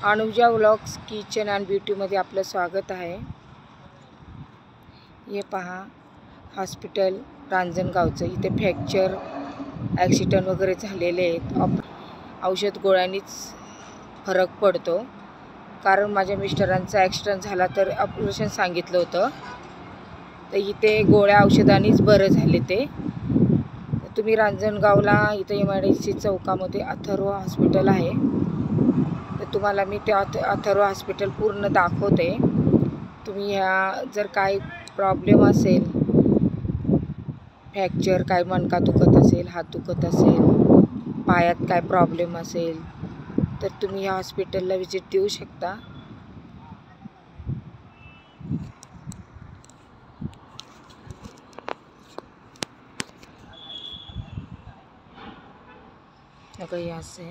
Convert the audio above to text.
Anuja vlogs kitchen and ब्युटीमध्ये आपलं स्वागत आहे। हे पहा हॉस्पिटल रांजणगावचं, इथे फ्रॅक्चर ॲक्सिडेंट वगैरे झालेले आहेत। औषध गोळ्यांनीच फरक पडतो, कारण माझ्या मिस्टरांचा ॲक्सिडेंट झाला तर ऑपरेशन सांगितलं होतं, तर इथे गोळ्या औषधांनीच बरं झाले ते। तुम्ही रांजणगावला इथे MIDC चौकामध्ये अथर्व हॉस्पिटल आहे, तर तुम्हाला मी ते अथर्व हॉस्पिटल पूर्ण दाखवते। तुम्ही ह्या जर काय प्रॉब्लेम असेल, फ्रॅक्चर, काय मणका दुखत असेल, हात दुखत असेल, पायात काय प्रॉब्लेम असेल, तर तुम्ही ह्या हॉस्पिटलला विजिट देऊ शकता। हे असे